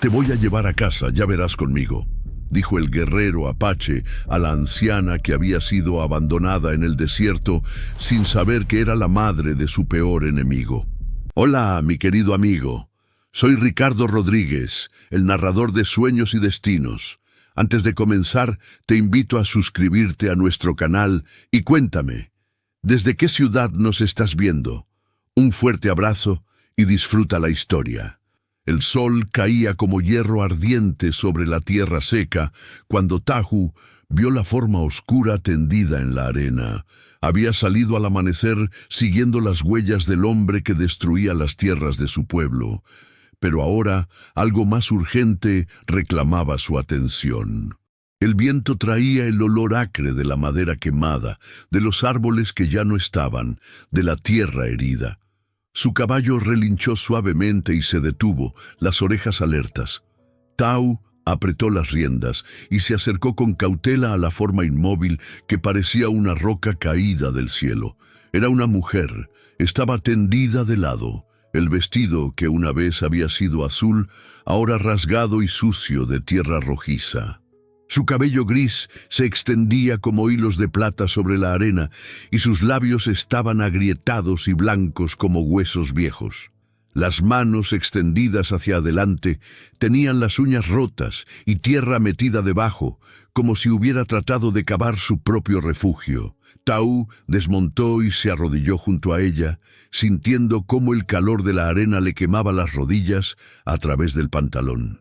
Te voy a llevar a casa, ya verás conmigo, dijo el guerrero apache a la anciana que había sido abandonada en el desierto sin saber que era la madre de su peor enemigo. Hola, mi querido amigo. Soy Ricardo Rodríguez, el narrador de Sueños y Destinos. Antes de comenzar, te invito a suscribirte a nuestro canal y cuéntame, ¿desde qué ciudad nos estás viendo? Un fuerte abrazo y disfruta la historia. El sol caía como hierro ardiente sobre la tierra seca cuando Tahu vio la forma oscura tendida en la arena. Había salido al amanecer siguiendo las huellas del hombre que destruía las tierras de su pueblo. Pero ahora algo más urgente reclamaba su atención. El viento traía el olor acre de la madera quemada, de los árboles que ya no estaban, de la tierra herida. Su caballo relinchó suavemente y se detuvo, las orejas alertas. Tahu apretó las riendas y se acercó con cautela a la forma inmóvil que parecía una roca caída del cielo. Era una mujer, estaba tendida de lado. El vestido, que una vez había sido azul, ahora rasgado y sucio de tierra rojiza. Su cabello gris se extendía como hilos de plata sobre la arena y sus labios estaban agrietados y blancos como huesos viejos. Las manos extendidas hacia adelante tenían las uñas rotas y tierra metida debajo, como si hubiera tratado de cavar su propio refugio. Tahu desmontó y se arrodilló junto a ella, sintiendo cómo el calor de la arena le quemaba las rodillas a través del pantalón.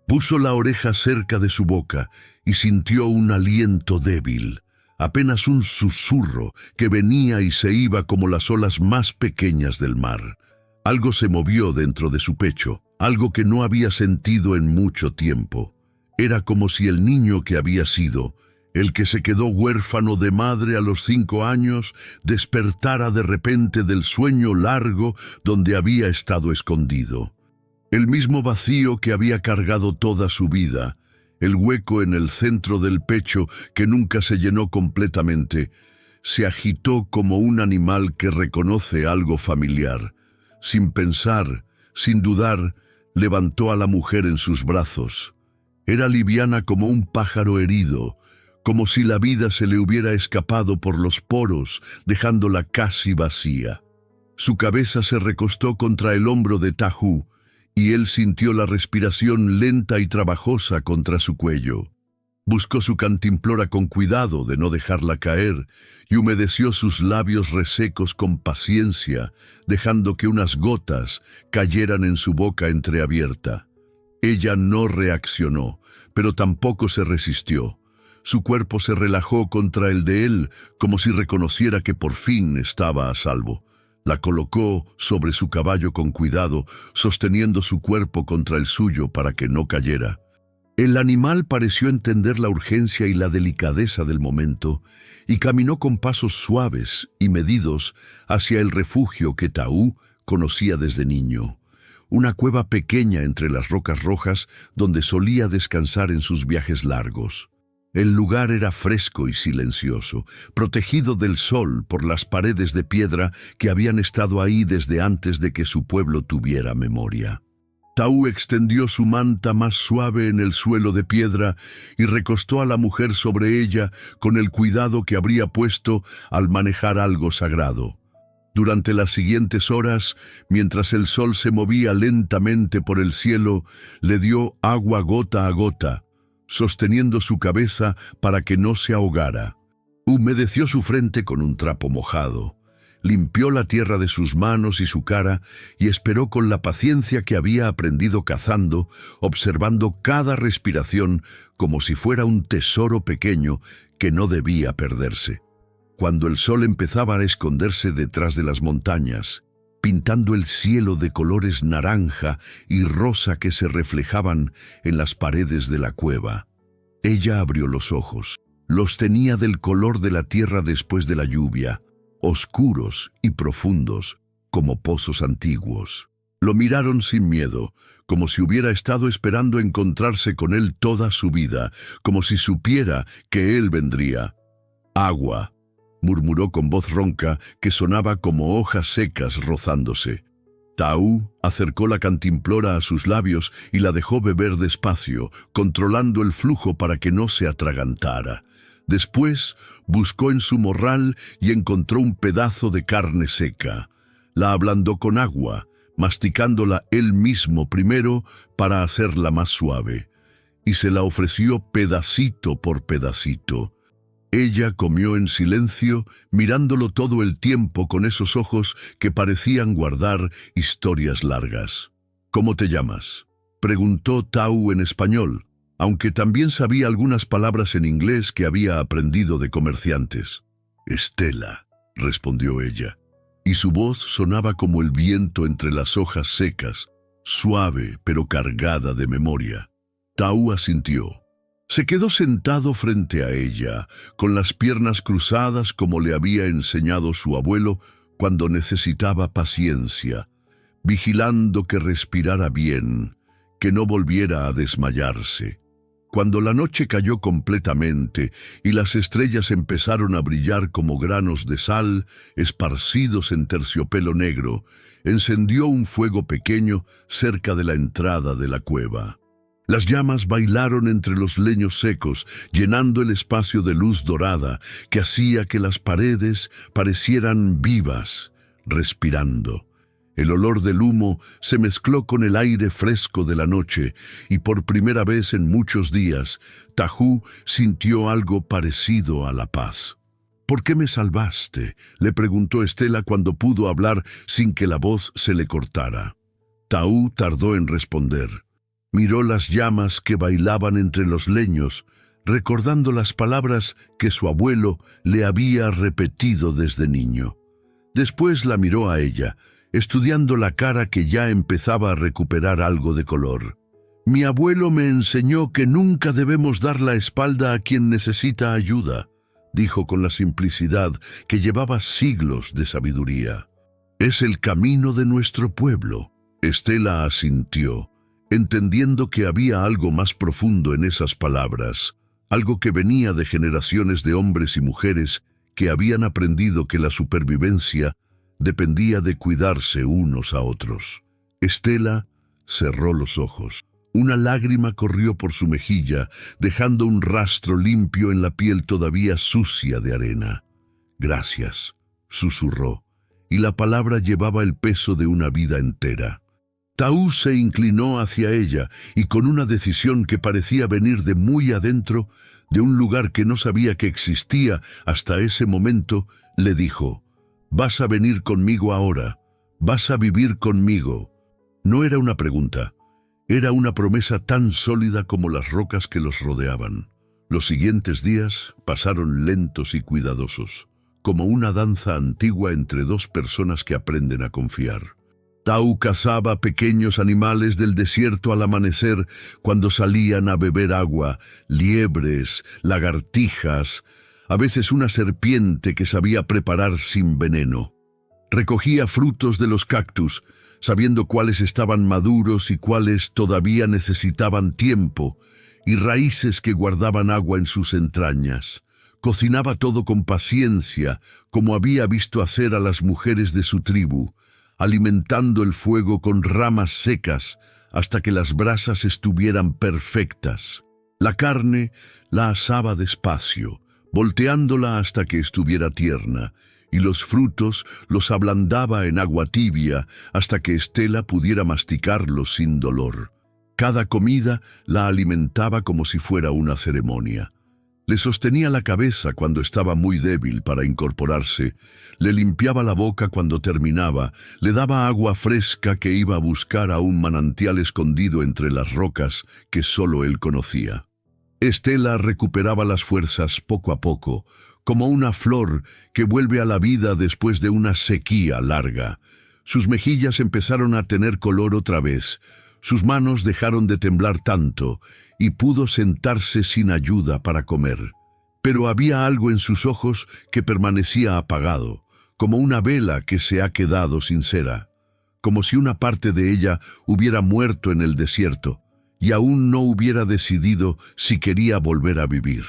Puso la oreja cerca de su boca y sintió un aliento débil, apenas un susurro que venía y se iba como las olas más pequeñas del mar. Algo se movió dentro de su pecho, algo que no había sentido en mucho tiempo. Era como si el niño que había sido, el que se quedó huérfano de madre a los 5 años, despertara de repente del sueño largo donde había estado escondido. El mismo vacío que había cargado toda su vida, el hueco en el centro del pecho que nunca se llenó completamente, se agitó como un animal que reconoce algo familiar. Sin pensar, sin dudar, levantó a la mujer en sus brazos. Era liviana como un pájaro herido, como si la vida se le hubiera escapado por los poros, dejándola casi vacía. Su cabeza se recostó contra el hombro de Tahu, y él sintió la respiración lenta y trabajosa contra su cuello. Buscó su cantimplora con cuidado de no dejarla caer y humedeció sus labios resecos con paciencia, dejando que unas gotas cayeran en su boca entreabierta. Ella no reaccionó, pero tampoco se resistió. Su cuerpo se relajó contra el de él, como si reconociera que por fin estaba a salvo. La colocó sobre su caballo con cuidado, sosteniendo su cuerpo contra el suyo para que no cayera. El animal pareció entender la urgencia y la delicadeza del momento y caminó con pasos suaves y medidos hacia el refugio que Tahu conocía desde niño. Una cueva pequeña entre las rocas rojas donde solía descansar en sus viajes largos. El lugar era fresco y silencioso, protegido del sol por las paredes de piedra que habían estado ahí desde antes de que su pueblo tuviera memoria. Tahu extendió su manta más suave en el suelo de piedra y recostó a la mujer sobre ella con el cuidado que habría puesto al manejar algo sagrado. Durante las siguientes horas, mientras el sol se movía lentamente por el cielo, le dio agua gota a gota, sosteniendo su cabeza para que no se ahogara. Humedeció su frente con un trapo mojado, limpió la tierra de sus manos y su cara y esperó con la paciencia que había aprendido cazando, observando cada respiración como si fuera un tesoro pequeño que no debía perderse. Cuando el sol empezaba a esconderse detrás de las montañas, pintando el cielo de colores naranja y rosa que se reflejaban en las paredes de la cueva, ella abrió los ojos. Los tenía del color de la tierra después de la lluvia, oscuros y profundos, como pozos antiguos. Lo miraron sin miedo, como si hubiera estado esperando encontrarse con él toda su vida, como si supiera que él vendría. «Agua», murmuró con voz ronca que sonaba como hojas secas rozándose. Taú acercó la cantimplora a sus labios y la dejó beber despacio, controlando el flujo para que no se atragantara. Después buscó en su morral y encontró un pedazo de carne seca. La ablandó con agua, masticándola él mismo primero para hacerla más suave, y se la ofreció pedacito por pedacito. Ella comió en silencio, mirándolo todo el tiempo con esos ojos que parecían guardar historias largas. «¿Cómo te llamas?», preguntó Taú en español, aunque también sabía algunas palabras en inglés que había aprendido de comerciantes. «Estela», respondió ella, y su voz sonaba como el viento entre las hojas secas, suave pero cargada de memoria. Taú asintió. Se quedó sentado frente a ella, con las piernas cruzadas como le había enseñado su abuelo cuando necesitaba paciencia, vigilando que respirara bien, que no volviera a desmayarse. Cuando la noche cayó completamente y las estrellas empezaron a brillar como granos de sal esparcidos en terciopelo negro, encendió un fuego pequeño cerca de la entrada de la cueva. Las llamas bailaron entre los leños secos, llenando el espacio de luz dorada que hacía que las paredes parecieran vivas, respirando. El olor del humo se mezcló con el aire fresco de la noche y por primera vez en muchos días, Taú sintió algo parecido a la paz. «¿Por qué me salvaste?», le preguntó Estela cuando pudo hablar sin que la voz se le cortara. Taú tardó en responder. Miró las llamas que bailaban entre los leños, recordando las palabras que su abuelo le había repetido desde niño. Después la miró a ella, estudiando la cara que ya empezaba a recuperar algo de color. «Mi abuelo me enseñó que nunca debemos dar la espalda a quien necesita ayuda», dijo con la simplicidad que llevaba siglos de sabiduría. «Es el camino de nuestro pueblo». Estela asintió, entendiendo que había algo más profundo en esas palabras, algo que venía de generaciones de hombres y mujeres que habían aprendido que la supervivencia dependía de cuidarse unos a otros. Estela cerró los ojos. Una lágrima corrió por su mejilla, dejando un rastro limpio en la piel todavía sucia de arena. «Gracias», susurró, y la palabra llevaba el peso de una vida entera. Taú se inclinó hacia ella y con una decisión que parecía venir de muy adentro, de un lugar que no sabía que existía hasta ese momento, le dijo: «Vas a venir conmigo ahora, vas a vivir conmigo». No era una pregunta, era una promesa tan sólida como las rocas que los rodeaban. Los siguientes días pasaron lentos y cuidadosos, como una danza antigua entre dos personas que aprenden a confiar. Taú cazaba pequeños animales del desierto al amanecer cuando salían a beber agua, liebres, lagartijas, a veces una serpiente que sabía preparar sin veneno. Recogía frutos de los cactus, sabiendo cuáles estaban maduros y cuáles todavía necesitaban tiempo, y raíces que guardaban agua en sus entrañas. Cocinaba todo con paciencia, como había visto hacer a las mujeres de su tribu, alimentando el fuego con ramas secas hasta que las brasas estuvieran perfectas. La carne la asaba despacio, volteándola hasta que estuviera tierna, y los frutos los ablandaba en agua tibia hasta que Estela pudiera masticarlos sin dolor. Cada comida la alimentaba como si fuera una ceremonia. Le sostenía la cabeza cuando estaba muy débil para incorporarse, le limpiaba la boca cuando terminaba, le daba agua fresca que iba a buscar a un manantial escondido entre las rocas que solo él conocía. Estela recuperaba las fuerzas poco a poco, como una flor que vuelve a la vida después de una sequía larga. Sus mejillas empezaron a tener color otra vez, sus manos dejaron de temblar tanto, y pudo sentarse sin ayuda para comer. Pero había algo en sus ojos que permanecía apagado, como una vela que se ha quedado sin cera, como si una parte de ella hubiera muerto en el desierto y aún no hubiera decidido si quería volver a vivir.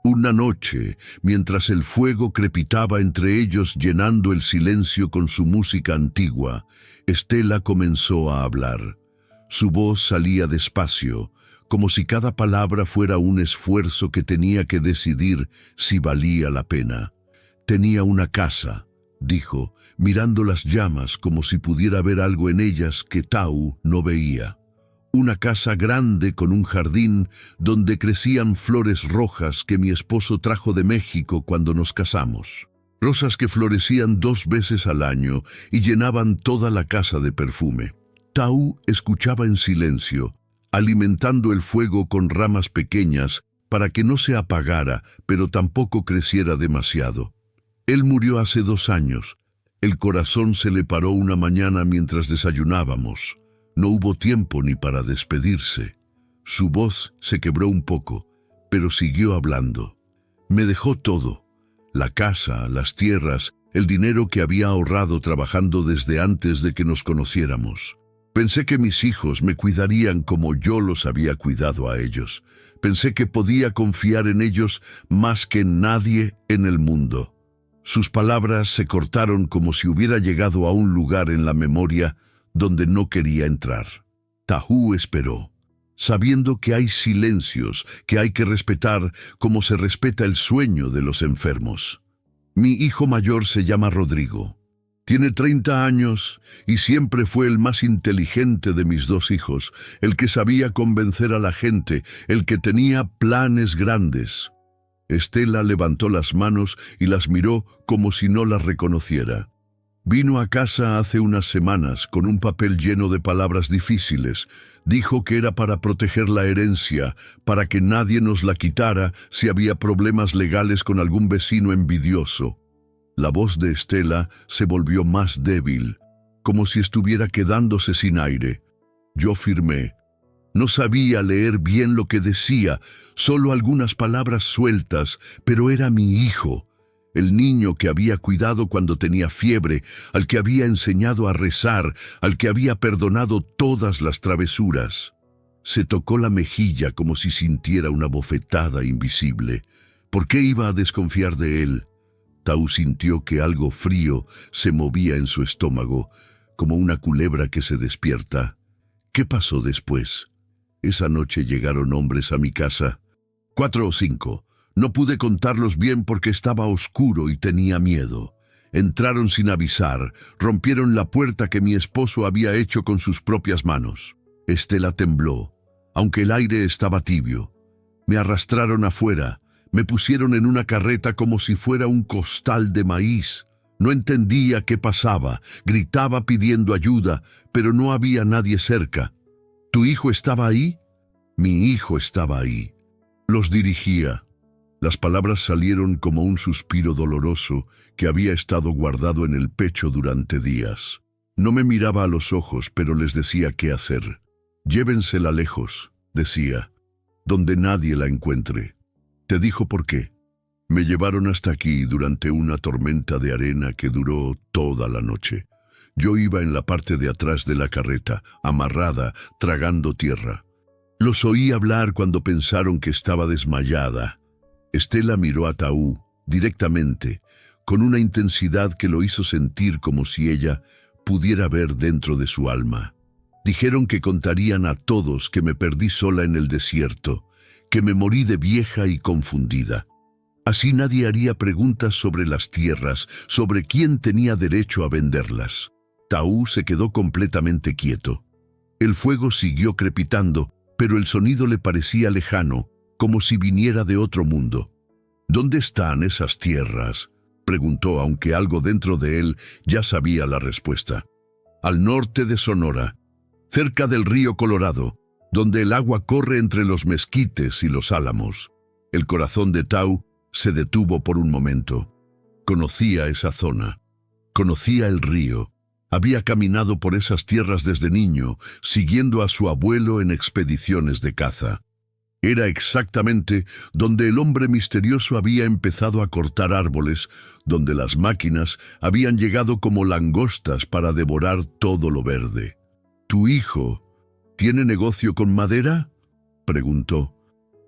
Una noche, mientras el fuego crepitaba entre ellos llenando el silencio con su música antigua, Estela comenzó a hablar. Su voz salía despacio, como si cada palabra fuera un esfuerzo que tenía que decidir si valía la pena. Tenía una casa, dijo, mirando las llamas como si pudiera ver algo en ellas que Tau no veía. Una casa grande con un jardín donde crecían flores rojas que mi esposo trajo de México cuando nos casamos. Rosas que florecían 2 veces al año y llenaban toda la casa de perfume. Tau escuchaba en silencio, alimentando el fuego con ramas pequeñas para que no se apagara, pero tampoco creciera demasiado. Él murió hace 2 años. El corazón se le paró una mañana mientras desayunábamos. No hubo tiempo ni para despedirse. Su voz se quebró un poco, pero siguió hablando. Me dejó todo: la casa, las tierras, el dinero que había ahorrado trabajando desde antes de que nos conociéramos. Pensé que mis hijos me cuidarían como yo los había cuidado a ellos. Pensé que podía confiar en ellos más que en nadie en el mundo. Sus palabras se cortaron como si hubiera llegado a un lugar en la memoria donde no quería entrar. Tau esperó, sabiendo que hay silencios que hay que respetar como se respeta el sueño de los enfermos. Mi hijo mayor se llama Rodrigo. Tiene 30 años y siempre fue el más inteligente de mis 2 hijos, el que sabía convencer a la gente, el que tenía planes grandes. Estela levantó las manos y las miró como si no las reconociera. Vino a casa hace unas semanas con un papel lleno de palabras difíciles. Dijo que era para proteger la herencia, para que nadie nos la quitara si había problemas legales con algún vecino envidioso. La voz de Estela se volvió más débil, como si estuviera quedándose sin aire. Yo firmé. No sabía leer bien lo que decía, solo algunas palabras sueltas, pero era mi hijo. El niño que había cuidado cuando tenía fiebre, al que había enseñado a rezar, al que había perdonado todas las travesuras. Se tocó la mejilla como si sintiera una bofetada invisible. ¿Por qué iba a desconfiar de él? Tau sintió que algo frío se movía en su estómago, como una culebra que se despierta. ¿Qué pasó después? Esa noche llegaron hombres a mi casa. 4 o 5. No pude contarlos bien porque estaba oscuro y tenía miedo. Entraron sin avisar, rompieron la puerta que mi esposo había hecho con sus propias manos. Estela tembló, aunque el aire estaba tibio. Me arrastraron afuera, me pusieron en una carreta como si fuera un costal de maíz. No entendía qué pasaba, gritaba pidiendo ayuda, pero no había nadie cerca. ¿Tu hijo estaba ahí? Mi hijo estaba ahí. Los dirigía. Las palabras salieron como un suspiro doloroso que había estado guardado en el pecho durante días. No me miraba a los ojos, pero les decía qué hacer. Llévensela lejos, decía, donde nadie la encuentre. Te dijo por qué. Me llevaron hasta aquí durante una tormenta de arena que duró toda la noche. Yo iba en la parte de atrás de la carreta, amarrada, tragando tierra. Los oí hablar cuando pensaron que estaba desmayada. Estela miró a Tau directamente, con una intensidad que lo hizo sentir como si ella pudiera ver dentro de su alma. Dijeron que contarían a todos que me perdí sola en el desierto, que me morí de vieja y confundida. Así nadie haría preguntas sobre las tierras, sobre quién tenía derecho a venderlas. Tau se quedó completamente quieto. El fuego siguió crepitando, pero el sonido le parecía lejano, como si viniera de otro mundo. ¿Dónde están esas tierras?, preguntó, aunque algo dentro de él ya sabía la respuesta. Al norte de Sonora, cerca del río Colorado, donde el agua corre entre los mezquites y los álamos. El corazón de Tau se detuvo por un momento. Conocía esa zona. Conocía el río. Había caminado por esas tierras desde niño, siguiendo a su abuelo en expediciones de caza. Era exactamente donde el hombre misterioso había empezado a cortar árboles, donde las máquinas habían llegado como langostas para devorar todo lo verde. ¿Tu hijo tiene negocio con madera?, preguntó.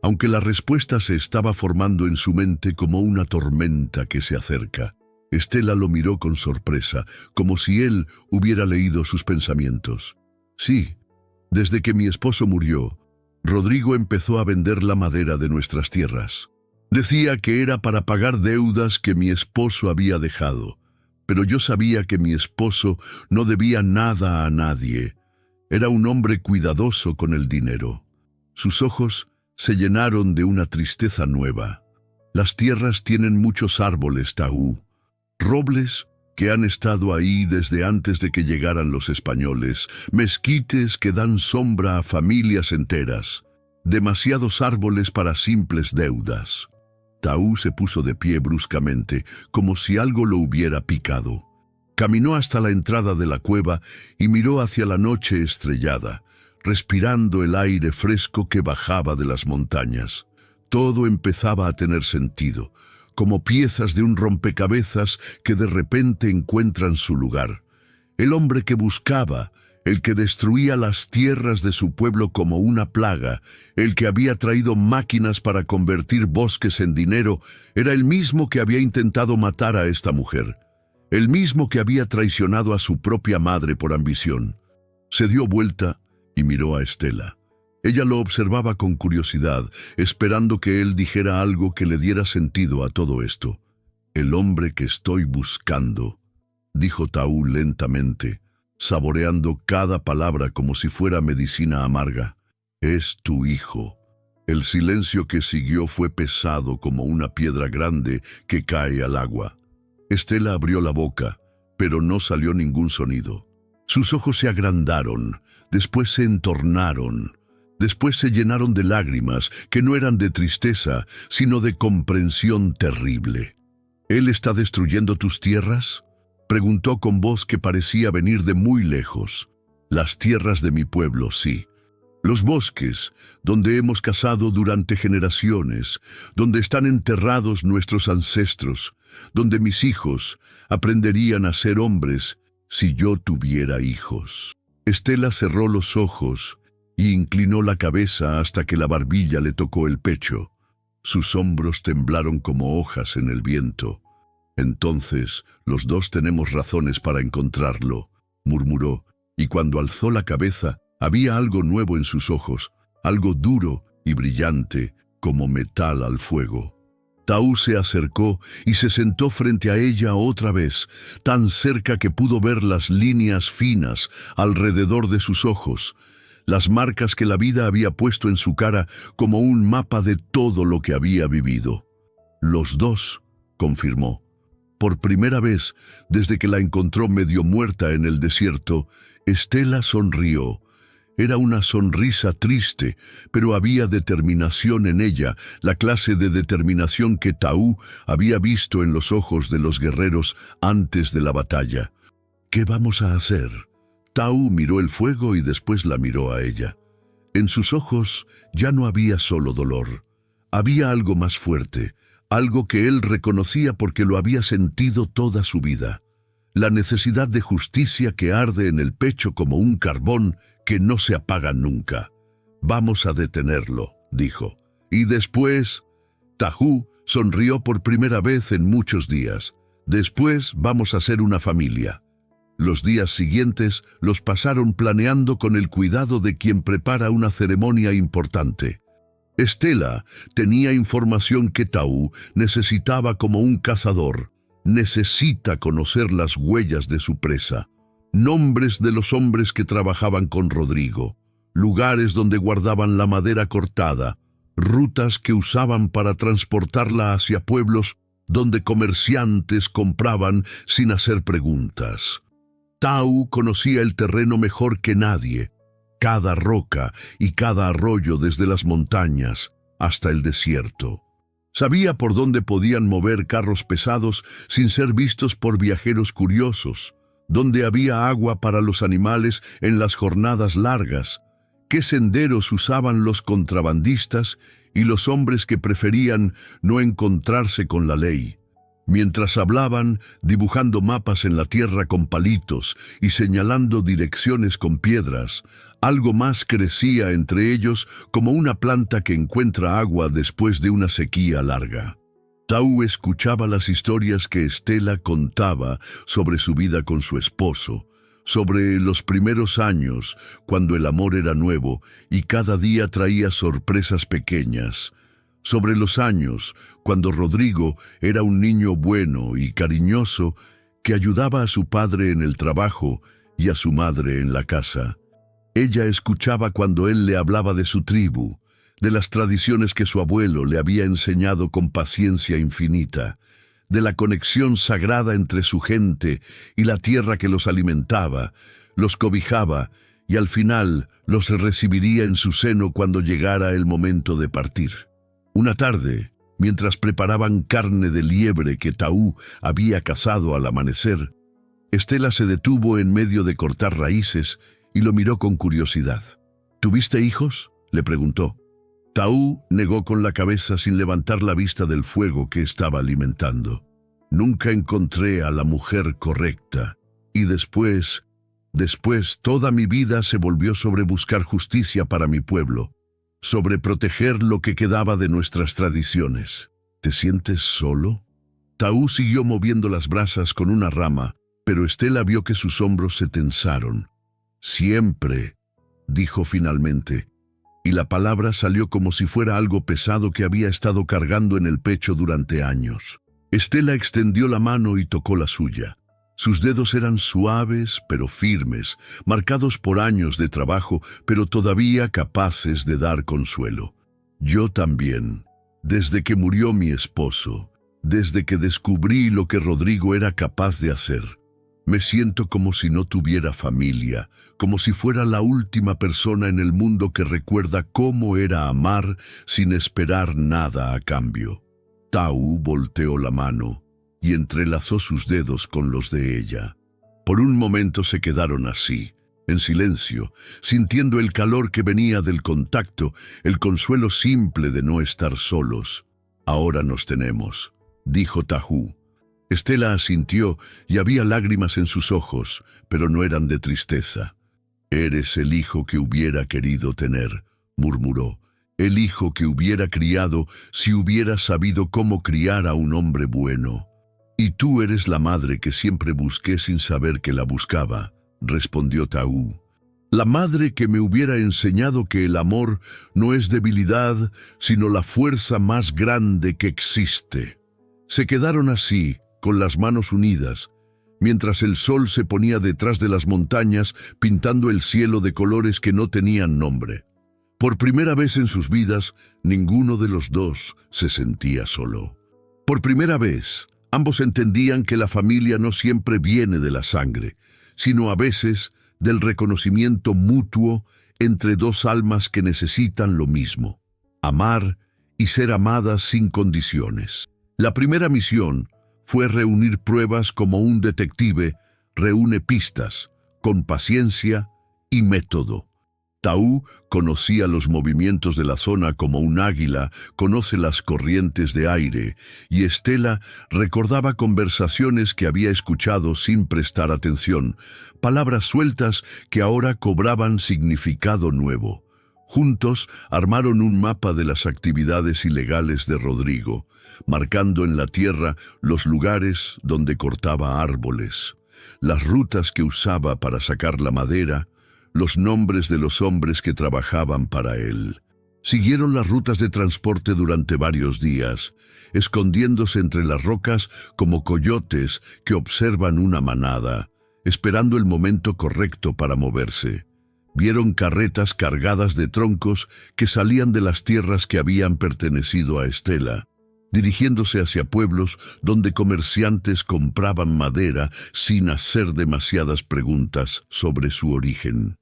aunque la respuesta se estaba formando en su mente como una tormenta que se acerca. Estela lo miró con sorpresa, como si él hubiera leído sus pensamientos. Sí, desde que mi esposo murió, Rodrigo empezó a vender la madera de nuestras tierras. Decía que era para pagar deudas que mi esposo había dejado, pero yo sabía que mi esposo no debía nada a nadie. Era un hombre cuidadoso con el dinero. Sus ojos se llenaron de una tristeza nueva. Las tierras tienen muchos árboles, Taú. Robles que han estado ahí desde antes de que llegaran los españoles, mezquites que dan sombra a familias enteras, demasiados árboles para simples deudas. Taú se puso de pie bruscamente, como si algo lo hubiera picado. Caminó hasta la entrada de la cueva y miró hacia la noche estrellada, respirando el aire fresco que bajaba de las montañas. Todo empezaba a tener sentido, como piezas de un rompecabezas que de repente encuentran su lugar. El hombre que buscaba, el que destruía las tierras de su pueblo como una plaga, el que había traído máquinas para convertir bosques en dinero, era el mismo que había intentado matar a esta mujer, el mismo que había traicionado a su propia madre por ambición. Se dio vuelta y miró a Estela. Ella lo observaba con curiosidad, esperando que él dijera algo que le diera sentido a todo esto. «El hombre que estoy buscando», dijo Taú lentamente, saboreando cada palabra como si fuera medicina amarga, «es tu hijo». El silencio que siguió fue pesado como una piedra grande que cae al agua. Estela abrió la boca, pero no salió ningún sonido. Sus ojos se agrandaron, después se entornaron. Después se llenaron de lágrimas que no eran de tristeza, sino de comprensión terrible. «¿Él está destruyendo tus tierras?», preguntó con voz que parecía venir de muy lejos. «Las tierras de mi pueblo, sí. Los bosques, donde hemos cazado durante generaciones, donde están enterrados nuestros ancestros, donde mis hijos aprenderían a ser hombres si yo tuviera hijos». Estela cerró los ojos y inclinó la cabeza hasta que la barbilla le tocó el pecho. Sus hombros temblaron como hojas en el viento. «Entonces, los dos tenemos razones para encontrarlo», murmuró, y cuando alzó la cabeza, había algo nuevo en sus ojos, algo duro y brillante, como metal al fuego. Taú se acercó y se sentó frente a ella otra vez, tan cerca que pudo ver las líneas finas alrededor de sus ojos, las marcas que la vida había puesto en su cara como un mapa de todo lo que había vivido. «Los dos», confirmó. Por primera vez, desde que la encontró medio muerta en el desierto, Estela sonrió. Era una sonrisa triste, pero había determinación en ella, la clase de determinación que Taú había visto en los ojos de los guerreros antes de la batalla. «¿Qué vamos a hacer?». Taú miró el fuego y después la miró a ella. En sus ojos ya no había solo dolor. Había algo más fuerte, algo que él reconocía porque lo había sentido toda su vida. La necesidad de justicia que arde en el pecho como un carbón que no se apaga nunca. «Vamos a detenerlo», dijo. Y después, Taú sonrió por primera vez en muchos días. «Después vamos a ser una familia». Los días siguientes los pasaron planeando con el cuidado de quien prepara una ceremonia importante. Estela tenía información que Taú necesitaba como un cazador. Necesita conocer las huellas de su presa, nombres de los hombres que trabajaban con Rodrigo, lugares donde guardaban la madera cortada, rutas que usaban para transportarla hacia pueblos donde comerciantes compraban sin hacer preguntas. Taú conocía el terreno mejor que nadie, cada roca y cada arroyo desde las montañas hasta el desierto. Sabía por dónde podían mover carros pesados sin ser vistos por viajeros curiosos, dónde había agua para los animales en las jornadas largas, qué senderos usaban los contrabandistas y los hombres que preferían no encontrarse con la ley. Mientras hablaban, dibujando mapas en la tierra con palitos y señalando direcciones con piedras, algo más crecía entre ellos como una planta que encuentra agua después de una sequía larga. Taú escuchaba las historias que Estela contaba sobre su vida con su esposo, sobre los primeros años, cuando el amor era nuevo y cada día traía sorpresas pequeñas, sobre los años, cuando Rodrigo era un niño bueno y cariñoso que ayudaba a su padre en el trabajo y a su madre en la casa. Ella escuchaba cuando él le hablaba de su tribu, de las tradiciones que su abuelo le había enseñado con paciencia infinita, de la conexión sagrada entre su gente y la tierra que los alimentaba, los cobijaba y al final los recibiría en su seno cuando llegara el momento de partir. Una tarde, mientras preparaban carne de liebre que Taú había cazado al amanecer, Estela se detuvo en medio de cortar raíces y lo miró con curiosidad. ¿Tuviste hijos?, le preguntó. Taú negó con la cabeza sin levantar la vista del fuego que estaba alimentando. Nunca encontré a la mujer correcta, y después toda mi vida se volvió sobre buscar justicia para mi pueblo, sobre proteger lo que quedaba de nuestras tradiciones. ¿Te sientes solo? Taú siguió moviendo las brasas con una rama, pero Estela vio que sus hombros se tensaron. Siempre, dijo finalmente, y la palabra salió como si fuera algo pesado que había estado cargando en el pecho durante años. Estela extendió la mano y tocó la suya. Sus dedos eran suaves pero firmes, marcados por años de trabajo, pero todavía capaces de dar consuelo. Yo también, desde que murió mi esposo, desde que descubrí lo que Rodrigo era capaz de hacer, me siento como si no tuviera familia, como si fuera la última persona en el mundo que recuerda cómo era amar sin esperar nada a cambio. Taú volteó la mano y entrelazó sus dedos con los de ella. Por un momento se quedaron así, en silencio, sintiendo el calor que venía del contacto, el consuelo simple de no estar solos. «Ahora nos tenemos», dijo Taú. Estela asintió y había lágrimas en sus ojos, pero no eran de tristeza. «Eres el hijo que hubiera querido tener», murmuró. «El hijo que hubiera criado si hubiera sabido cómo criar a un hombre bueno». «Y tú eres la madre que siempre busqué sin saber que la buscaba», respondió Taú. «La madre que me hubiera enseñado que el amor no es debilidad, sino la fuerza más grande que existe». Se quedaron así, con las manos unidas, mientras el sol se ponía detrás de las montañas, pintando el cielo de colores que no tenían nombre. Por primera vez en sus vidas, ninguno de los dos se sentía solo. Por primera vez, ambos entendían que la familia no siempre viene de la sangre, sino a veces del reconocimiento mutuo entre dos almas que necesitan lo mismo: amar y ser amadas sin condiciones. La primera misión fue reunir pruebas como un detective reúne pistas, con paciencia y método. Taú conocía los movimientos de la zona como un águila conoce las corrientes de aire, y Estela recordaba conversaciones que había escuchado sin prestar atención, palabras sueltas que ahora cobraban significado nuevo. Juntos armaron un mapa de las actividades ilegales de Rodrigo, marcando en la tierra los lugares donde cortaba árboles, las rutas que usaba para sacar la madera, los nombres de los hombres que trabajaban para él. Siguieron las rutas de transporte durante varios días, escondiéndose entre las rocas como coyotes que observan una manada, esperando el momento correcto para moverse. Vieron carretas cargadas de troncos que salían de las tierras que habían pertenecido a Estela, dirigiéndose hacia pueblos donde comerciantes compraban madera sin hacer demasiadas preguntas sobre su origen.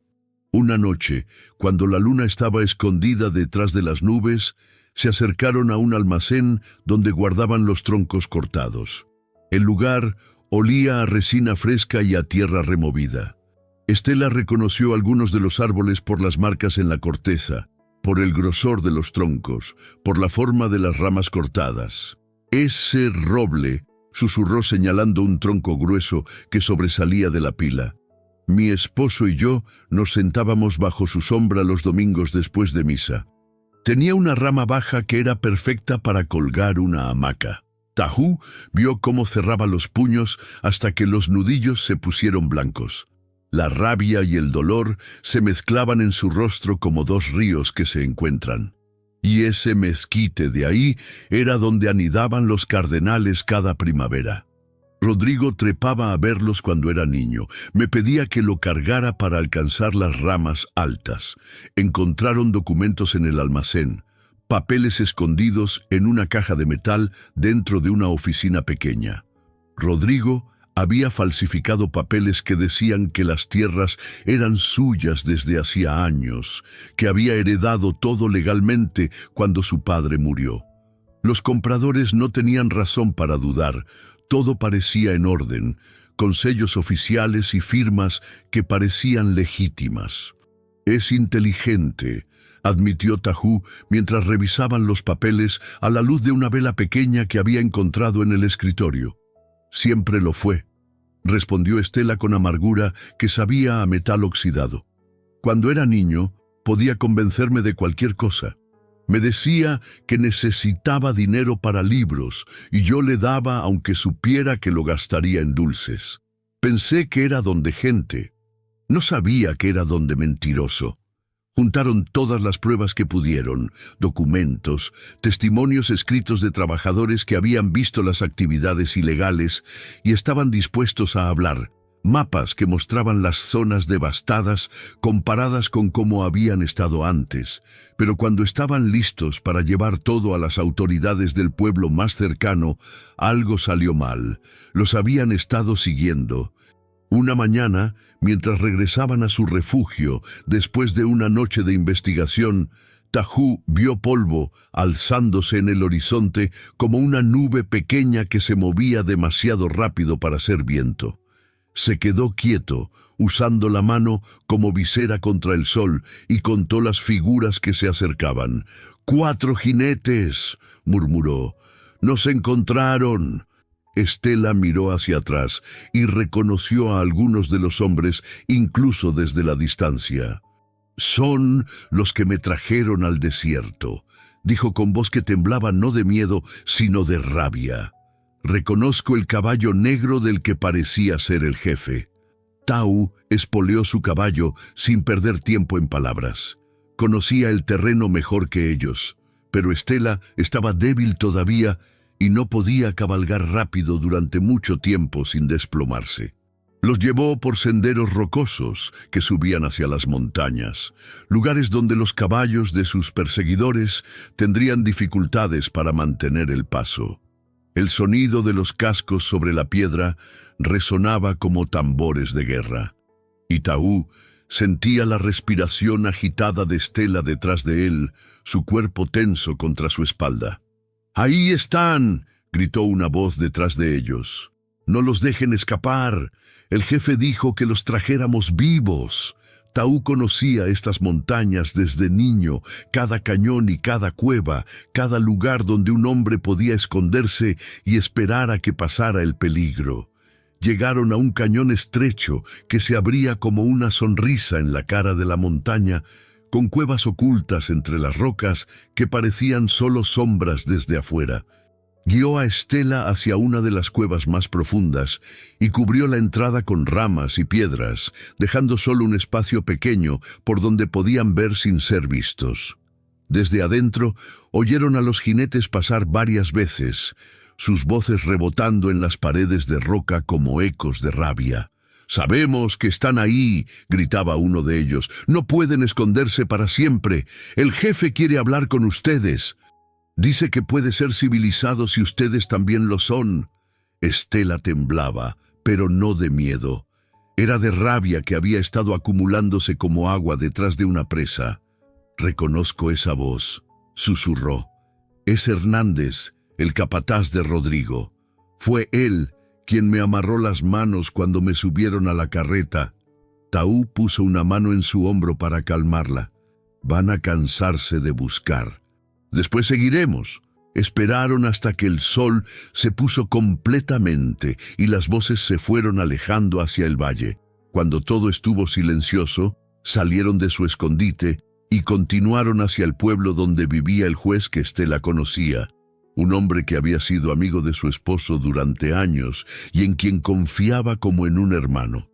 Una noche, cuando la luna estaba escondida detrás de las nubes, se acercaron a un almacén donde guardaban los troncos cortados. El lugar olía a resina fresca y a tierra removida. Estela reconoció algunos de los árboles por las marcas en la corteza, por el grosor de los troncos, por la forma de las ramas cortadas. Ese roble susurró señalando un tronco grueso que sobresalía de la pila. Mi esposo y yo nos sentábamos bajo su sombra los domingos después de misa. Tenía una rama baja que era perfecta para colgar una hamaca. Tahú vio cómo cerraba los puños hasta que los nudillos se pusieron blancos. La rabia y el dolor se mezclaban en su rostro como dos ríos que se encuentran. Y ese mezquite de ahí era donde anidaban los cardenales cada primavera. Rodrigo trepaba a verlos cuando era niño. Me pedía que lo cargara para alcanzar las ramas altas. Encontraron documentos en el almacén, papeles escondidos en una caja de metal dentro de una oficina pequeña. Rodrigo había falsificado papeles que decían que las tierras eran suyas desde hacía años, que había heredado todo legalmente cuando su padre murió. Los compradores no tenían razón para dudar. Todo parecía en orden, con sellos oficiales y firmas que parecían legítimas. Es inteligente, admitió Tahú mientras revisaban los papeles a la luz de una vela pequeña que había encontrado en el escritorio. Siempre lo fue, respondió Estela con amargura que sabía a metal oxidado. Cuando era niño, podía convencerme de cualquier cosa. Me decía que necesitaba dinero para libros y yo le daba aunque supiera que lo gastaría en dulces. Pensé que era don de gente. No sabía que era don de mentiroso. Juntaron todas las pruebas que pudieron, documentos, testimonios escritos de trabajadores que habían visto las actividades ilegales y estaban dispuestos a hablar. Mapas que mostraban las zonas devastadas comparadas con cómo habían estado antes, pero cuando estaban listos para llevar todo a las autoridades del pueblo más cercano, algo salió mal. Los habían estado siguiendo. Una mañana, mientras regresaban a su refugio después de una noche de investigación, Tahú vio polvo alzándose en el horizonte como una nube pequeña que se movía demasiado rápido para ser viento. Se quedó quieto, usando la mano como visera contra el sol, y contó las figuras que se acercaban. «¡4 jinetes!», murmuró. «¡Nos encontraron!». Estela miró hacia atrás y reconoció a algunos de los hombres, incluso desde la distancia. «Son los que me trajeron al desierto», dijo con voz que temblaba no de miedo, sino de rabia. «Reconozco el caballo negro del que parecía ser el jefe». Tahú espoleó su caballo sin perder tiempo en palabras. Conocía el terreno mejor que ellos, pero Estela estaba débil todavía y no podía cabalgar rápido durante mucho tiempo sin desplomarse. Los llevó por senderos rocosos que subían hacia las montañas, lugares donde los caballos de sus perseguidores tendrían dificultades para mantener el paso. El sonido de los cascos sobre la piedra resonaba como tambores de guerra. Y Tahú sentía la respiración agitada de Estela detrás de él, su cuerpo tenso contra su espalda. «¡Ahí están!», gritó una voz detrás de ellos. «¡No los dejen escapar! El jefe dijo que los trajéramos vivos». Tahú conocía estas montañas desde niño, cada cañón y cada cueva, cada lugar donde un hombre podía esconderse y esperar a que pasara el peligro. Llegaron a un cañón estrecho que se abría como una sonrisa en la cara de la montaña, con cuevas ocultas entre las rocas que parecían solo sombras desde afuera. Guió a Estela hacia una de las cuevas más profundas y cubrió la entrada con ramas y piedras, dejando solo un espacio pequeño por donde podían ver sin ser vistos. Desde adentro oyeron a los jinetes pasar varias veces, sus voces rebotando en las paredes de roca como ecos de rabia. «¡Sabemos que están ahí!», gritaba uno de ellos. «¡No pueden esconderse para siempre! El jefe quiere hablar con ustedes. Dice que puede ser civilizado si ustedes también lo son». Estela temblaba, pero no de miedo. Era de rabia que había estado acumulándose como agua detrás de una presa. «Reconozco esa voz», susurró. «Es Hernández, el capataz de Rodrigo. Fue él quien me amarró las manos cuando me subieron a la carreta». Tahú puso una mano en su hombro para calmarla. «Van a cansarse de buscar. Después seguiremos. Esperaron hasta que el sol se puso completamente y las voces se fueron alejando hacia el valle. Cuando todo estuvo silencioso, salieron de su escondite y continuaron hacia el pueblo donde vivía el juez que Stella conocía, un hombre que había sido amigo de su esposo durante años y en quien confiaba como en un hermano.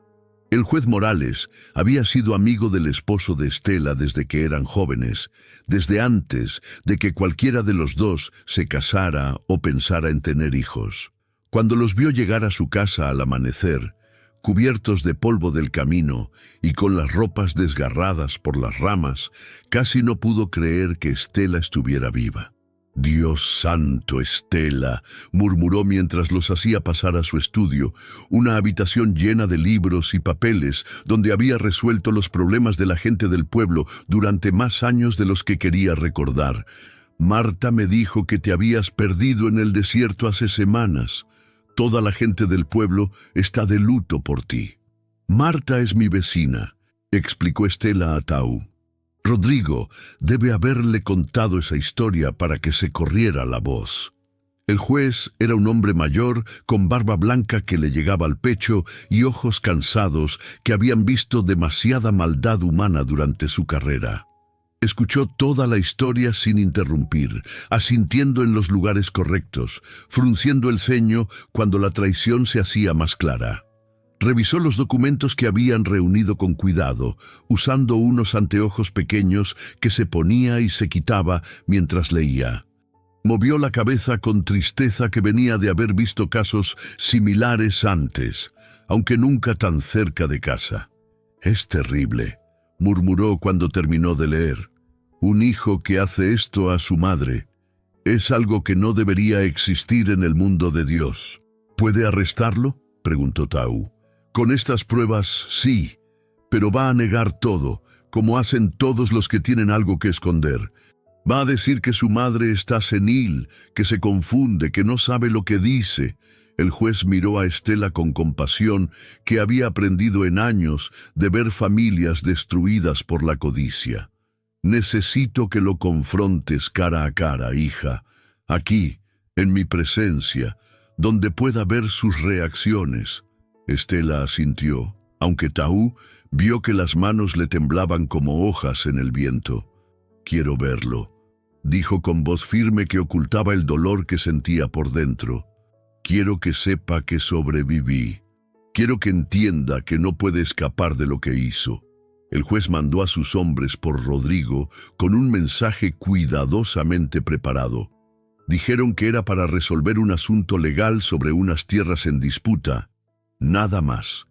El juez Morales había sido amigo del esposo de Stella desde que eran jóvenes, desde antes de que cualquiera de los dos se casara o pensara en tener hijos. Cuando los vio llegar a su casa al amanecer, cubiertos de polvo del camino y con las ropas desgarradas por las ramas, casi no pudo creer que Stella estuviera viva. «Dios santo, Stella», murmuró mientras los hacía pasar a su estudio, una habitación llena de libros y papeles donde había resuelto los problemas de la gente del pueblo durante más años de los que quería recordar. «Marta me dijo que te habías perdido en el desierto hace semanas. Toda la gente del pueblo está de luto por ti». «Marta es mi vecina», explicó Stella a Tau. Rodrigo debe haberle contado esa historia para que se corriera la voz. El juez era un hombre mayor, con barba blanca que le llegaba al pecho y ojos cansados que habían visto demasiada maldad humana durante su carrera. Escuchó toda la historia sin interrumpir, asintiendo en los lugares correctos, frunciendo el ceño cuando la traición se hacía más clara. Revisó los documentos que habían reunido con cuidado, usando unos anteojos pequeños que se ponía y se quitaba mientras leía. Movió la cabeza con tristeza que venía de haber visto casos similares antes, aunque nunca tan cerca de casa. «Es terrible», murmuró cuando terminó de leer. «Un hijo que hace esto a su madre. Es algo que no debería existir en el mundo de Dios». «¿Puede arrestarlo?», preguntó Tau. «Con estas pruebas, sí, pero va a negar todo, como hacen todos los que tienen algo que esconder. Va a decir que su madre está senil, que se confunde, que no sabe lo que dice». El juez miró a Stella con compasión que había aprendido en años de ver familias destruidas por la codicia. «Necesito que lo confrontes cara a cara, hija, aquí, en mi presencia, donde pueda ver sus reacciones». Stella asintió, aunque Tau vio que las manos le temblaban como hojas en el viento. «Quiero verlo», dijo con voz firme que ocultaba el dolor que sentía por dentro. «Quiero que sepa que sobreviví. Quiero que entienda que no puede escapar de lo que hizo». El juez mandó a sus hombres por Rodrigo con un mensaje cuidadosamente preparado. Dijeron que era para resolver un asunto legal sobre unas tierras en disputa. Nada más.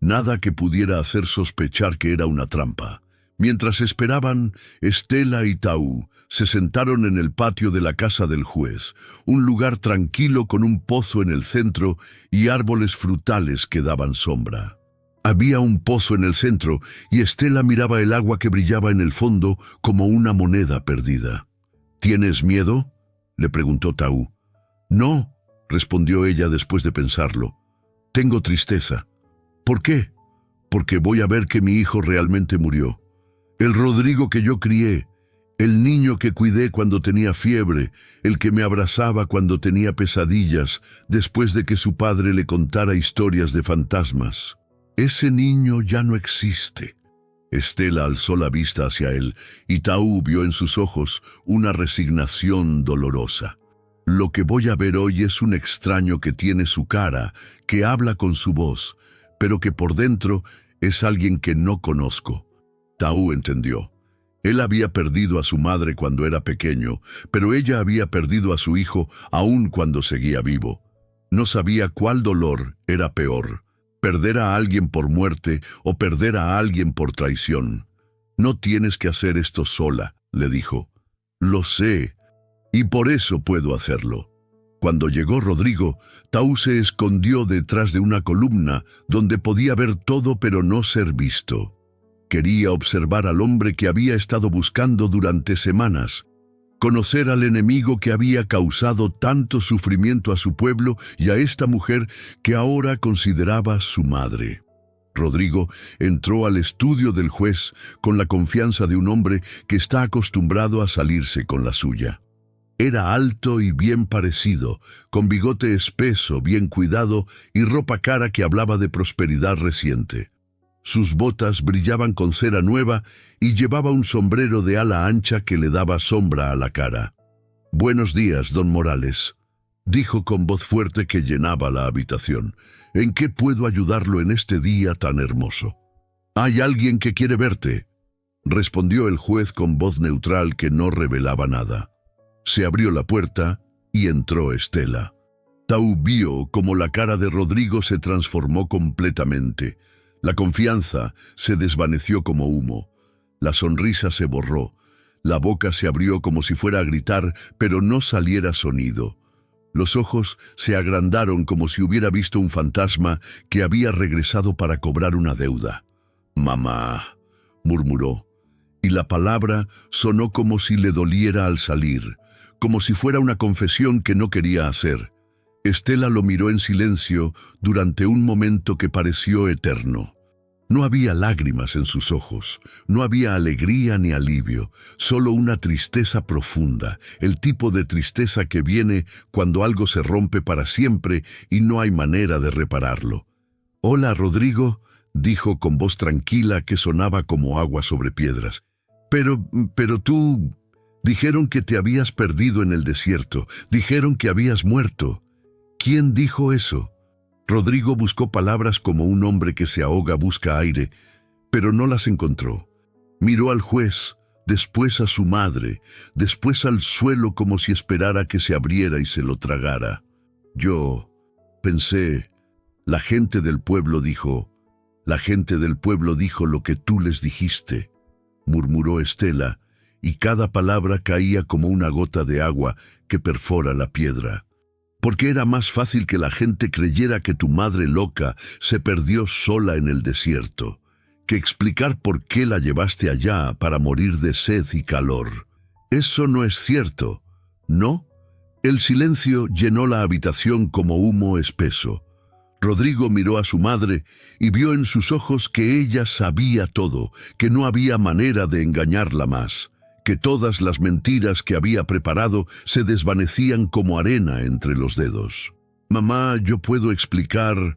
Nada que pudiera hacer sospechar que era una trampa. Mientras esperaban, Stella y Tau se sentaron en el patio de la casa del juez, un lugar tranquilo con un pozo en el centro y árboles frutales que daban sombra. Había un pozo en el centro y Stella miraba el agua que brillaba en el fondo como una moneda perdida. «¿Tienes miedo?», le preguntó Tau. «No», respondió ella después de pensarlo. «Tengo tristeza». «¿Por qué?». «Porque voy a ver que mi hijo realmente murió. El Rodrigo que yo crié, el niño que cuidé cuando tenía fiebre, el que me abrazaba cuando tenía pesadillas, después de que su padre le contara historias de fantasmas. Ese niño ya no existe». Stella alzó la vista hacia él y Tau vio en sus ojos una resignación dolorosa. «Lo que voy a ver hoy es un extraño que tiene su cara, que habla con su voz, pero que por dentro es alguien que no conozco». Tau entendió. Él había perdido a su madre cuando era pequeño, pero ella había perdido a su hijo aún cuando seguía vivo. No sabía cuál dolor era peor, perder a alguien por muerte o perder a alguien por traición. «No tienes que hacer esto sola», le dijo. «Lo sé, y por eso puedo hacerlo». Cuando llegó Rodrigo, Tau se escondió detrás de una columna donde podía ver todo pero no ser visto. Quería observar al hombre que había estado buscando durante semanas, conocer al enemigo que había causado tanto sufrimiento a su pueblo y a esta mujer que ahora consideraba su madre. Rodrigo entró al estudio del juez con la confianza de un hombre que está acostumbrado a salirse con la suya. Era alto y bien parecido, con bigote espeso, bien cuidado y ropa cara que hablaba de prosperidad reciente. Sus botas brillaban con cera nueva y llevaba un sombrero de ala ancha que le daba sombra a la cara. «Buenos días, don Morales», dijo con voz fuerte que llenaba la habitación. «¿En qué puedo ayudarlo en este día tan hermoso?» «Hay alguien que quiere verte», respondió el juez con voz neutral que no revelaba nada. Se abrió la puerta y entró Estela. Tau vio cómo la cara de Rodrigo se transformó completamente. La confianza se desvaneció como humo. La sonrisa se borró. La boca se abrió como si fuera a gritar, pero no saliera sonido. Los ojos se agrandaron como si hubiera visto un fantasma que había regresado para cobrar una deuda. «Mamá», murmuró, y la palabra sonó como si le doliera al salir, como si fuera una confesión que no quería hacer. Estela lo miró en silencio durante un momento que pareció eterno. No había lágrimas en sus ojos, no había alegría ni alivio, solo una tristeza profunda, el tipo de tristeza que viene cuando algo se rompe para siempre y no hay manera de repararlo. «Hola, Rodrigo», dijo con voz tranquila que sonaba como agua sobre piedras. Pero tú... Dijeron que te habías perdido en el desierto, dijeron que habías muerto. ¿Quién dijo eso?» Rodrigo buscó palabras como un hombre que se ahoga busca aire, pero no las encontró. Miró al juez, después a su madre, después al suelo como si esperara que se abriera y se lo tragara. «Yo pensé, la gente del pueblo dijo lo que tú les dijiste», murmuró Estela, y cada palabra caía como una gota de agua que perfora la piedra. «Porque era más fácil que la gente creyera que tu madre loca se perdió sola en el desierto, que explicar por qué la llevaste allá para morir de sed y calor. Eso no es cierto, ¿no?» El silencio llenó la habitación como humo espeso. Rodrigo miró a su madre y vio en sus ojos que ella sabía todo, que no había manera de engañarla más, que todas las mentiras que había preparado se desvanecían como arena entre los dedos. «Mamá, yo puedo explicar...»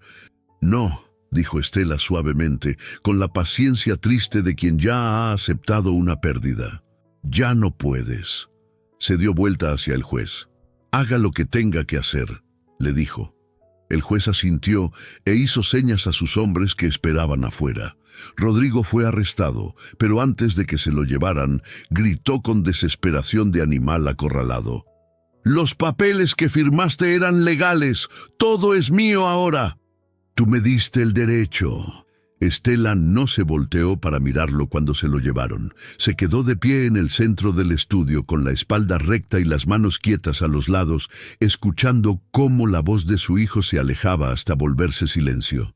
«No», dijo Estela suavemente, con la paciencia triste de quien ya ha aceptado una pérdida. «Ya no puedes». Se dio vuelta hacia el juez. «Haga lo que tenga que hacer», le dijo. El juez asintió e hizo señas a sus hombres que esperaban afuera. Rodrigo fue arrestado, pero antes de que se lo llevaran, gritó con desesperación de animal acorralado: «Los papeles que firmaste eran legales. Todo es mío ahora». «Tú me diste el derecho». Estela no se volteó para mirarlo cuando se lo llevaron. Se quedó de pie en el centro del estudio, con la espalda recta y las manos quietas a los lados, escuchando cómo la voz de su hijo se alejaba hasta volverse silencio.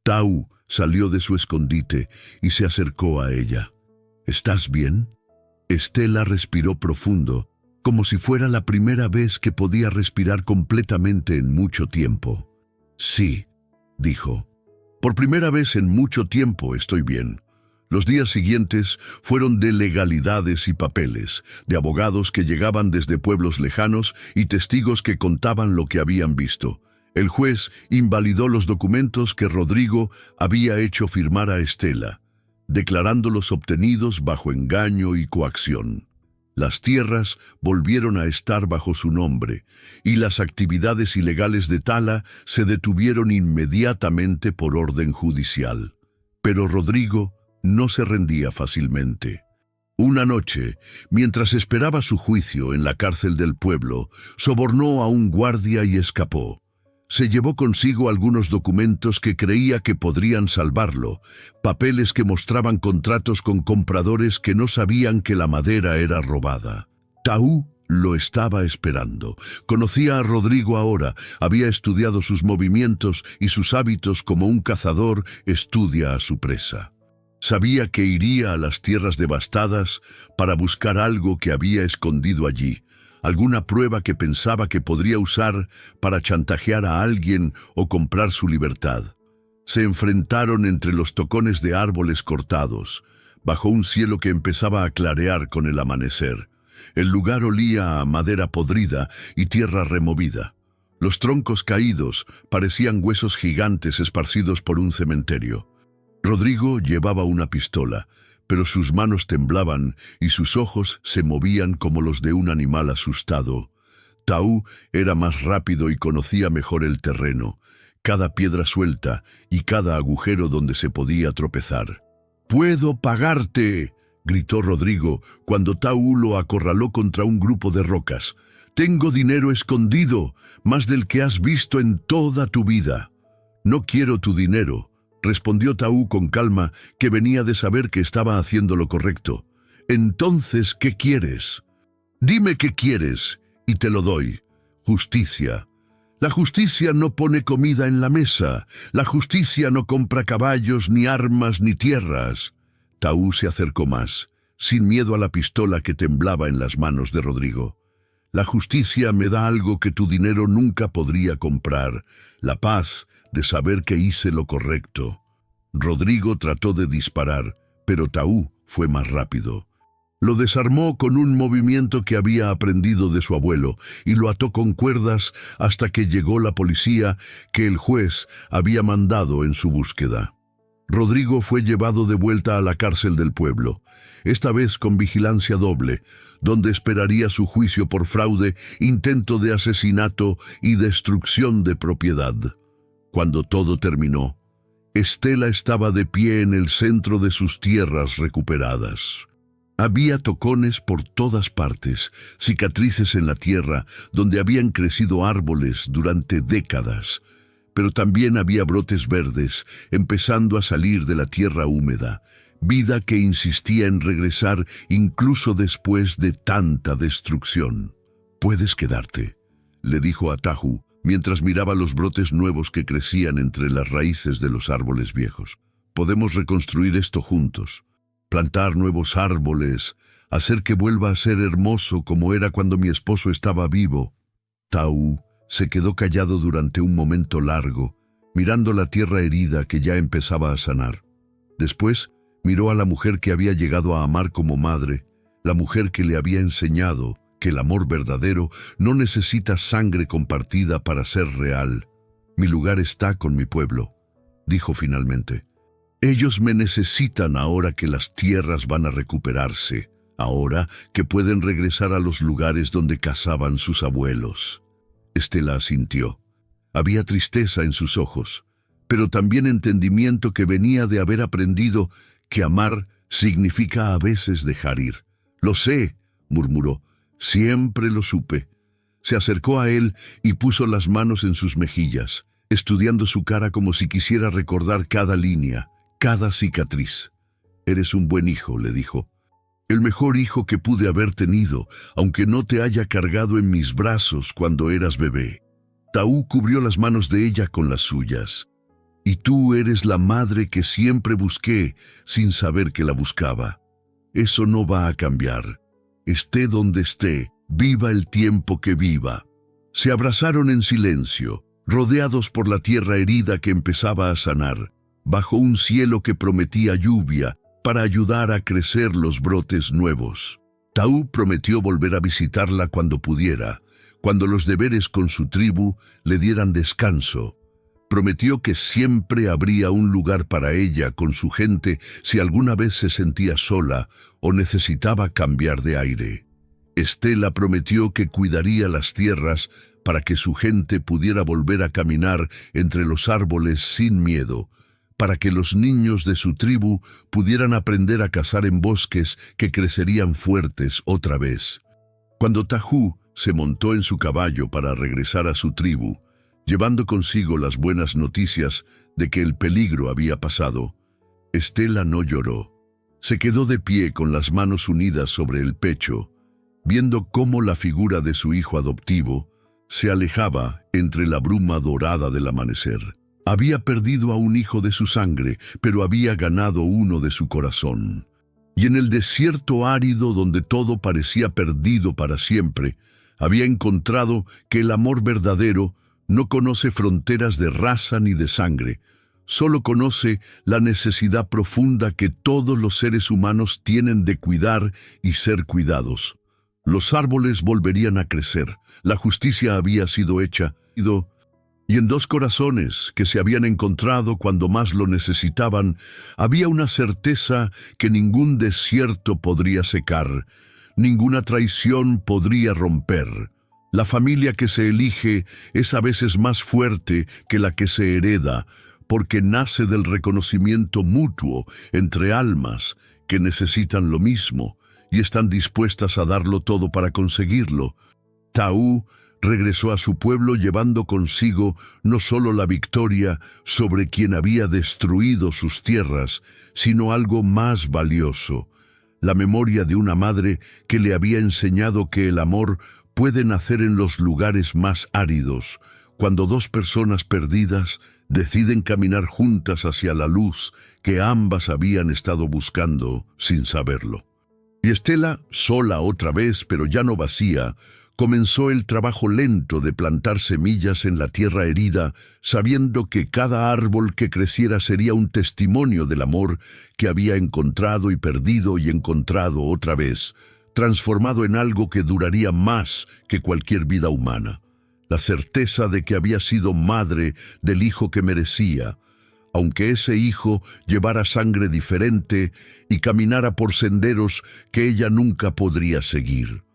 Tau salió de su escondite y se acercó a ella. «¿Estás bien?» Estela respiró profundo, como si fuera la primera vez que podía respirar completamente en mucho tiempo. «Sí», dijo. «Por primera vez en mucho tiempo estoy bien». Los días siguientes fueron de legalidades y papeles, de abogados que llegaban desde pueblos lejanos y testigos que contaban lo que habían visto. El juez invalidó los documentos que Rodrigo había hecho firmar a Estela, declarándolos obtenidos bajo engaño y coacción. Las tierras volvieron a estar bajo su nombre, y las actividades ilegales de tala se detuvieron inmediatamente por orden judicial. Pero Rodrigo no se rendía fácilmente. Una noche, mientras esperaba su juicio en la cárcel del pueblo, sobornó a un guardia y escapó. Se llevó consigo algunos documentos que creía que podrían salvarlo, papeles que mostraban contratos con compradores que no sabían que la madera era robada. Tau lo estaba esperando. Conocía a Rodrigo ahora, había estudiado sus movimientos y sus hábitos como un cazador estudia a su presa. Sabía que iría a las tierras devastadas para buscar algo que había escondido allí, alguna prueba que pensaba que podría usar para chantajear a alguien o comprar su libertad. Se enfrentaron entre los tocones de árboles cortados, bajo un cielo que empezaba a clarear con el amanecer. El lugar olía a madera podrida y tierra removida. Los troncos caídos parecían huesos gigantes esparcidos por un cementerio. Rodrigo llevaba una pistola, pero sus manos temblaban y sus ojos se movían como los de un animal asustado. Taú era más rápido y conocía mejor el terreno, cada piedra suelta y cada agujero donde se podía tropezar. «¡Puedo pagarte!», gritó Rodrigo cuando Taú lo acorraló contra un grupo de rocas. «Tengo dinero escondido, más del que has visto en toda tu vida». «No quiero tu dinero», respondió Taú con calma, que venía de saber que estaba haciendo lo correcto. «Entonces, ¿qué quieres?» «Dime qué quieres, y te lo doy». «Justicia». «La justicia no pone comida en la mesa. La justicia no compra caballos, ni armas, ni tierras». Taú se acercó más, sin miedo a la pistola que temblaba en las manos de Rodrigo. «La justicia me da algo que tu dinero nunca podría comprar, la paz de saber que hice lo correcto». Rodrigo trató de disparar, pero Taú fue más rápido. Lo desarmó con un movimiento que había aprendido de su abuelo y lo ató con cuerdas hasta que llegó la policía que el juez había mandado en su búsqueda. Rodrigo fue llevado de vuelta a la cárcel del pueblo, esta vez con vigilancia doble, donde esperaría su juicio por fraude, intento de asesinato y destrucción de propiedad. Cuando todo terminó, Estela estaba de pie en el centro de sus tierras recuperadas. Había tocones por todas partes, cicatrices en la tierra donde habían crecido árboles durante décadas, pero también había brotes verdes empezando a salir de la tierra húmeda, vida que insistía en regresar incluso después de tanta destrucción. «Puedes quedarte», le dijo a Tahu mientras miraba los brotes nuevos que crecían entre las raíces de los árboles viejos. «Podemos reconstruir esto juntos. Plantar nuevos árboles, hacer que vuelva a ser hermoso como era cuando mi esposo estaba vivo». Taú se quedó callado durante un momento largo, mirando la tierra herida que ya empezaba a sanar. Después miró a la mujer que había llegado a amar como madre, la mujer que le había enseñado que el amor verdadero no necesita sangre compartida para ser real. «Mi lugar está con mi pueblo», dijo finalmente. «Ellos me necesitan ahora que las tierras van a recuperarse, ahora que pueden regresar a los lugares donde cazaban sus abuelos». Estela asintió. Había tristeza en sus ojos, pero también entendimiento que venía de haber aprendido que amar significa a veces dejar ir. «Lo sé», murmuró, «siempre lo supe». Se acercó a él y puso las manos en sus mejillas, estudiando su cara como si quisiera recordar cada línea, cada cicatriz. «Eres un buen hijo», le dijo. «El mejor hijo que pude haber tenido, aunque no te haya cargado en mis brazos cuando eras bebé». Taú cubrió las manos de ella con las suyas. «Y tú eres la madre que siempre busqué sin saber que la buscaba. Eso no va a cambiar. Esté donde esté, viva el tiempo que viva». Se abrazaron en silencio, rodeados por la tierra herida que empezaba a sanar, bajo un cielo que prometía lluvia para ayudar a crecer los brotes nuevos. Taú prometió volver a visitarla cuando pudiera, cuando los deberes con su tribu le dieran descanso. Prometió que siempre habría un lugar para ella con su gente si alguna vez se sentía sola o necesitaba cambiar de aire. Estela prometió que cuidaría las tierras para que su gente pudiera volver a caminar entre los árboles sin miedo, para que los niños de su tribu pudieran aprender a cazar en bosques que crecerían fuertes otra vez. Cuando Tahu se montó en su caballo para regresar a su tribu, llevando consigo las buenas noticias de que el peligro había pasado, Estela no lloró. Se quedó de pie con las manos unidas sobre el pecho, viendo cómo la figura de su hijo adoptivo se alejaba entre la bruma dorada del amanecer. Había perdido a un hijo de su sangre, pero había ganado uno de su corazón. Y en el desierto árido donde todo parecía perdido para siempre, había encontrado que el amor verdadero no conoce fronteras de raza ni de sangre, solo conoce la necesidad profunda que todos los seres humanos tienen de cuidar y ser cuidados. Los árboles volverían a crecer, la justicia había sido hecha, y en dos corazones que se habían encontrado cuando más lo necesitaban, había una certeza que ningún desierto podría secar, ninguna traición podría romper. La familia que se elige es a veces más fuerte que la que se hereda, porque nace del reconocimiento mutuo entre almas que necesitan lo mismo y están dispuestas a darlo todo para conseguirlo. Taú regresó a su pueblo llevando consigo no solo la victoria sobre quien había destruido sus tierras, sino algo más valioso, la memoria de una madre que le había enseñado que el amor puede nacer en los lugares más áridos, cuando dos personas perdidas deciden caminar juntas hacia la luz que ambas habían estado buscando sin saberlo. Y Estela, sola otra vez, pero ya no vacía, comenzó el trabajo lento de plantar semillas en la tierra herida, sabiendo que cada árbol que creciera sería un testimonio del amor que había encontrado y perdido y encontrado otra vez, transformado en algo que duraría más que cualquier vida humana. La certeza de que había sido madre del hijo que merecía, aunque ese hijo llevara sangre diferente y caminara por senderos que ella nunca podría seguir.